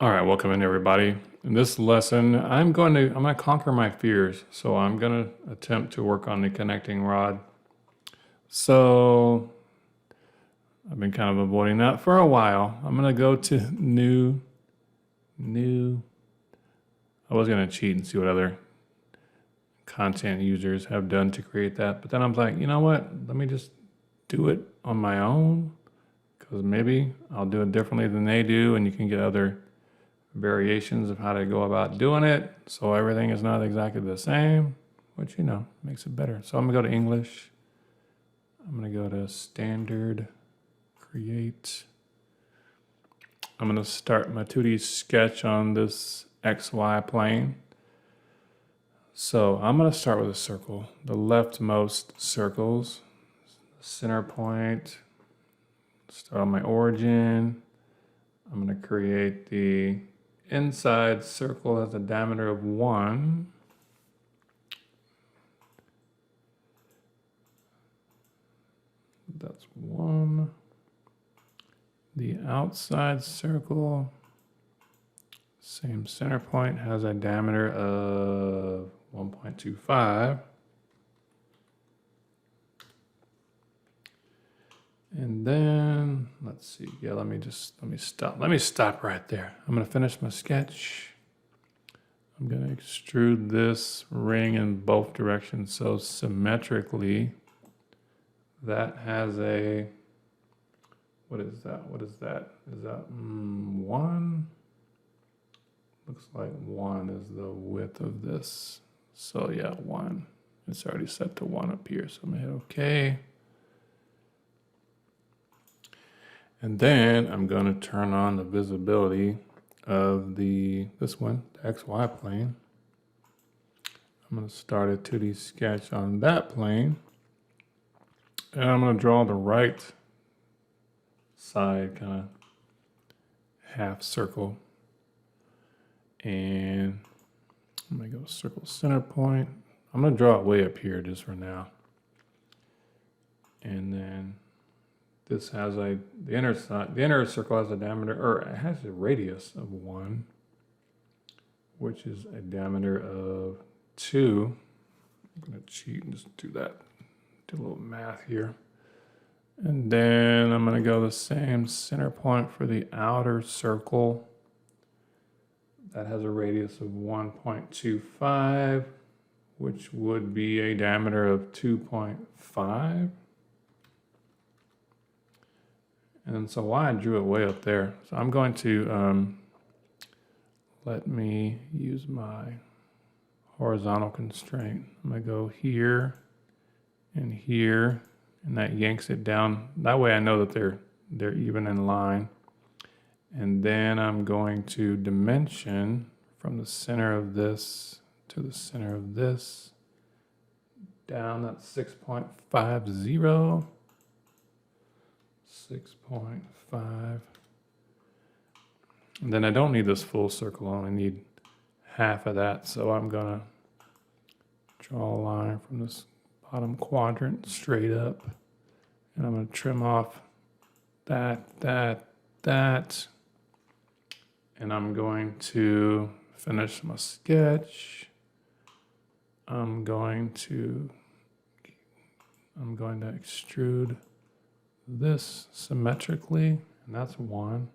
All right, welcome in everybody. In this lesson, I'm going to conquer my fears. So I'm going to attempt to work on the connecting rod. So I've been kind of avoiding that for a while. I'm going to go to new. I was going to cheat and see what other content users have done to create that. But then I was like, you know what? Let me just do it on my own because maybe I'll do it differently than they do and you can get other variations of how to go about doing it. So everything is not exactly the same, which, makes it better. So I'm gonna go to English. I'm gonna go to standard, create. I'm gonna start my 2D sketch on this XY plane. So I'm gonna start with a circle, the leftmost circles, center point, start on my origin. I'm gonna create the inside circle has a diameter of 1. That's 1. The outside circle, same center point, has a diameter of 1.25. And then, let's see, let me stop right there. I'm gonna finish my sketch. I'm gonna extrude this ring in both directions. So symmetrically, that has a, what is that? Is that 1? Looks like 1 is the width of this. So yeah, 1. It's already set to 1 up here. So I'm gonna hit okay. And then I'm going to turn on the visibility of this one, the XY plane. I'm going to start a 2D sketch on that plane. And I'm going to draw the right side kind of half circle. And I'm going to go circle center point. I'm going to draw it way up here just for now. And then this has the inner circle has a diameter, or it has a radius of 1, which is a diameter of 2. I'm gonna cheat and just do that, do a little math here. And then I'm gonna go the same center point for the outer circle. That has a radius of 1.25, which would be a diameter of 2.5. And so why I drew it way up there. So I'm going to let me use my horizontal constraint. I'm gonna go here, and that yanks it down. That way I know that they're even in line. And then I'm going to dimension from the center of this to the center of this down. That's 6.50. 6.5. And then I don't need this full circle, I only need half of that. So I'm gonna draw a line from this bottom quadrant straight up. And I'm gonna trim off that. And I'm going to finish my sketch. I'm going to extrude this symmetrically, and that's 1.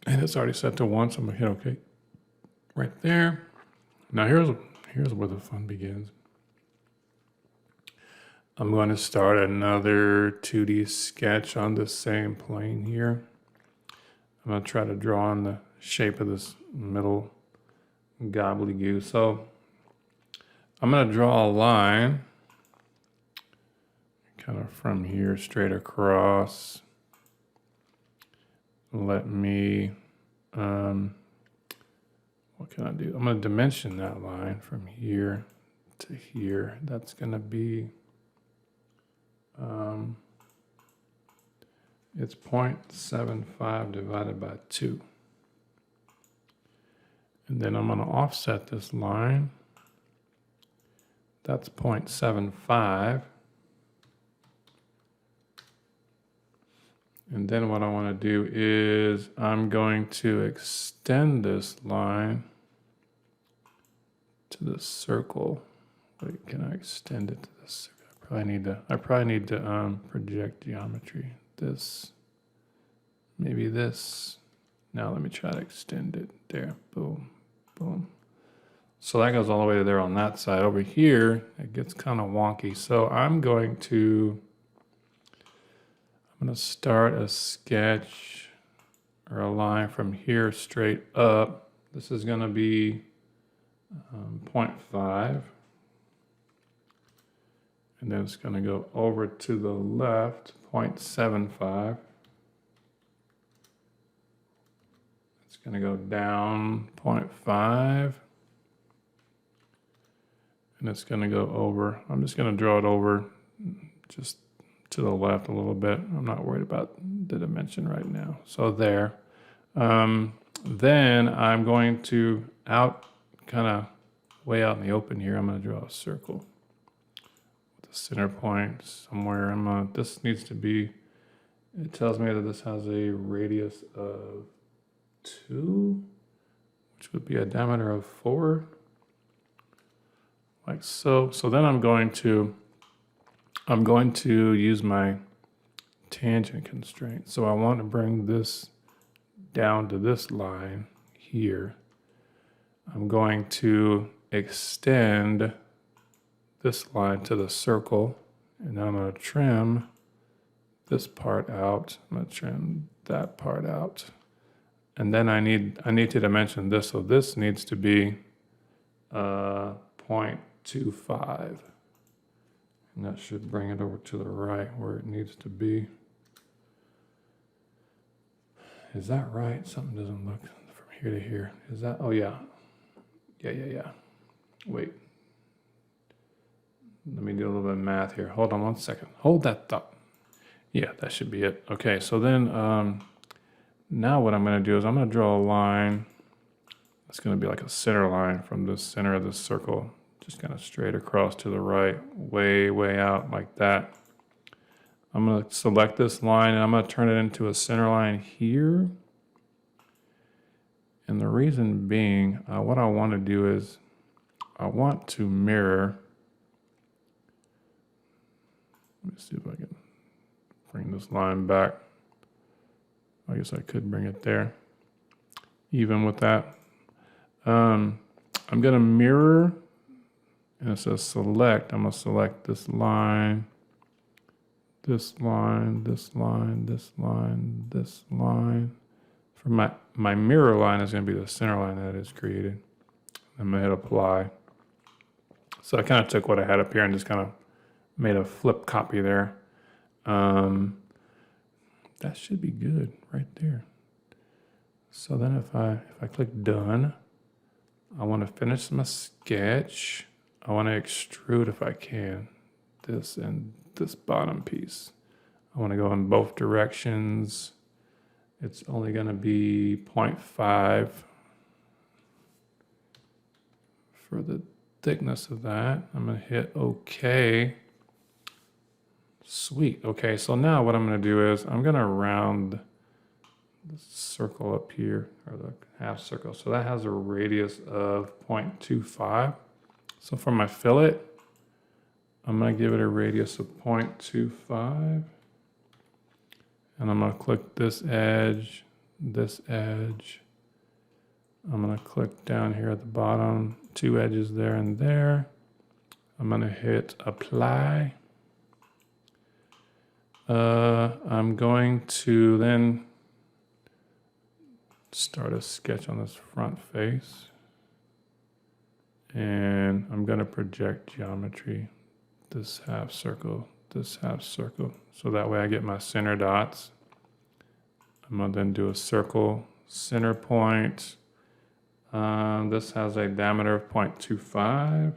And it's already set to 1, so I'm gonna hit OK right there. Now here's where the fun begins. I'm going to start another 2D sketch on the same plane here. I'm gonna try to draw on the shape of this middle gobbledygook. So I'm gonna draw a line kind of from here straight across. Let me, what can I do? I'm going to dimension that line from here to here. That's going to be, it's 0.75 divided by 2. And then I'm going to offset this line. That's 0.75. And then what I want to do is I'm going to extend this line to the circle. Wait, can I extend it to this? I probably need to project geometry. This, maybe this. Now let me try to extend it. There, boom, boom. So that goes all the way to there on that side. Over here, it gets kind of wonky. So I'm going to start a sketch or a line from here straight up. This is going to be 0.5. And then it's going to go over to the left, 0.75. It's going to go down 0.5. And it's going to go over. I'm just going to draw it over just to the left a little bit. I'm not worried about the dimension right now. So there. Then I'm going to kind of way out in the open here, I'm going to draw a circle with a center point somewhere. This needs to be, it tells me that this has a radius of 2, which would be a diameter of 4. Like so. So then I'm going to use my tangent constraint. So I want to bring this down to this line here. I'm going to extend this line to the circle, and I'm going to trim this part out. I'm going to trim that part out. And then I need to dimension this. So this needs to be 0.25. And that should bring it over to the right where it needs to be. Is that right? Something doesn't look from here to here. Is that, oh yeah. Yeah. Wait. Let me do a little bit of math here. Hold on 1 second. Hold that thought. Yeah, that should be it. Okay, so then now what I'm going to do is I'm going to draw a line. It's going to be like a center line from the center of the circle, just kind of straight across to the right, way out like that. I'm going to select this line and I'm going to turn it into a center line here. And the reason being, what I want to do is I want to mirror. Let me see if I can bring this line back. I guess I could bring it there. Even with that. I'm going to mirror, and it says select. I'm going to select this line, this line, this line, this line, this line. For my mirror line is going to be the center line that is created. I'm going to hit apply. So I kind of took what I had up here and just kind of made a flip copy there. That should be good right there. So then if I click done, I want to finish my sketch. I want to extrude if I can, this and this bottom piece. I want to go in both directions. It's only going to be 0.5 for the thickness of that. I'm going to hit OK. Sweet. Okay, so now what I'm going to do is I'm going to round the circle up here, or the half circle. So that has a radius of 0.25. So for my fillet, I'm going to give it a radius of 0.25. And I'm going to click this edge. I'm going to click down here at the bottom, 2 edges there and there. I'm going to hit apply. I'm going to then start a sketch on this front face. And I'm going to project geometry, this half circle, this half circle. So that way I get my center dots. I'm going to then do a circle, center point. This has a diameter of 0.25.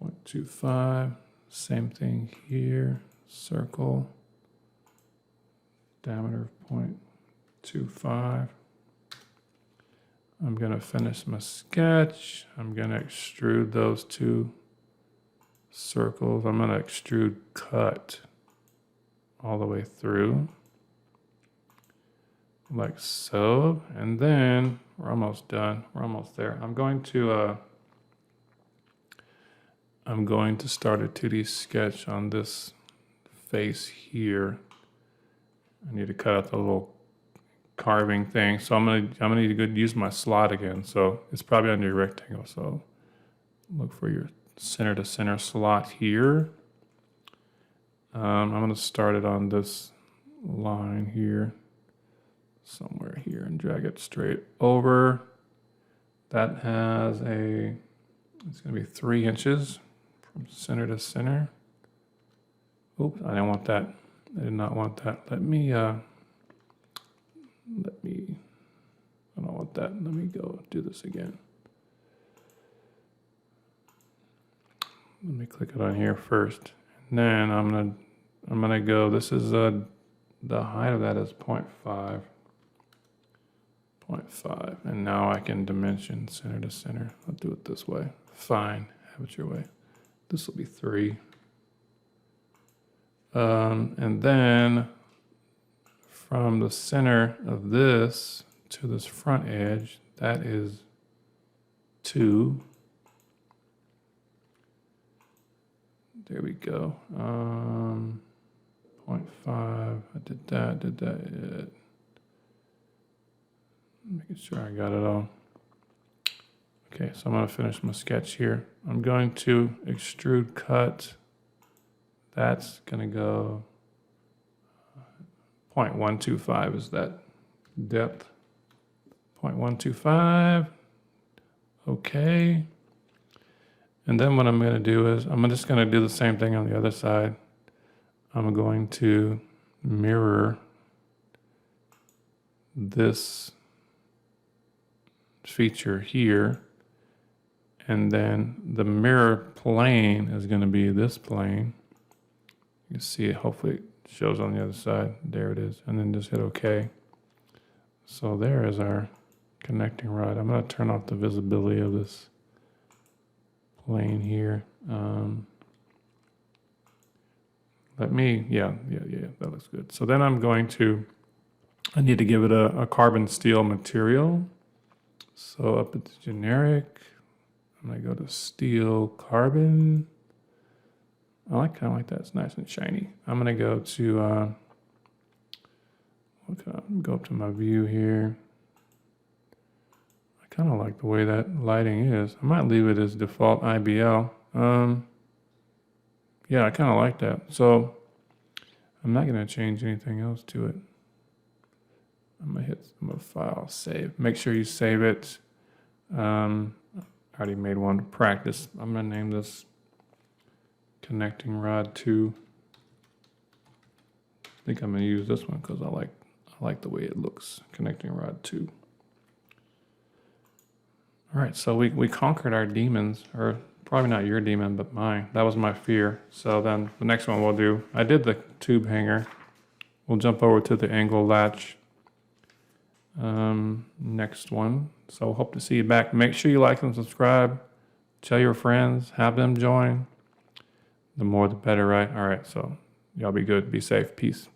0.25. Same thing here, circle, diameter of 0.25. I'm going to finish my sketch. I'm going to extrude those 2 circles. I'm going to extrude cut all the way through, like so. And then we're almost done. We're almost there. I'm going to start a 2D sketch on this face here. I need to cut out the little carving thing. So I'm gonna need to go use my slot again. So it's probably under your rectangle. So look for your center to center slot here. I'm gonna start it on this line here, somewhere here, and drag it straight over. That has it's gonna be 3 inches from center to center. Oops, I didn't want that. I did not want that. I don't want that. Let me go do this again. Let me click it on here first. And then I'm gonna go, this is the height of that is 0.5. 0.5. And now I can dimension center to center. I'll do it this way. Fine, have it your way. This will be 3. And then from the center of this to this front edge, that is 2. There we go. 0.5. I did that. Making sure I got it all. Okay, so I'm going to finish my sketch here. I'm going to extrude cut. That's going to go 0.125 is that depth. 0.125. Okay. And then what I'm going to do is I'm just going to do the same thing on the other side. I'm going to mirror this feature here. And then the mirror plane is going to be this plane. You can see it, hopefully it shows on the other side. There it is. And then just hit OK. So there is our connecting rod. I'm going to turn off the visibility of this plane here. Yeah, that looks good. So then I need to give it a carbon steel material. So up at the generic, I'm going to go to steel carbon. I kind of like that. It's nice and shiny. I'm going to go to, go up to my view here. I kind of like the way that lighting is. I might leave it as default IBL. Yeah, I kind of like that. So I'm not going to change anything else to it. I'm going to file, save. Make sure you save it. I already made one to practice. I'm going to name this Connecting Rod 2. I think I'm going to use this one because I like the way it looks. Connecting Rod 2. All right, so we conquered our demons, or probably not your demon, but mine. That was my fear. So then the next one we'll do, I did the tube hanger. We'll jump over to the angle latch. Next one. So hope to see you back. Make sure you like and subscribe. Tell your friends, have them join. The more the better, right? All right, so y'all be good, be safe, peace.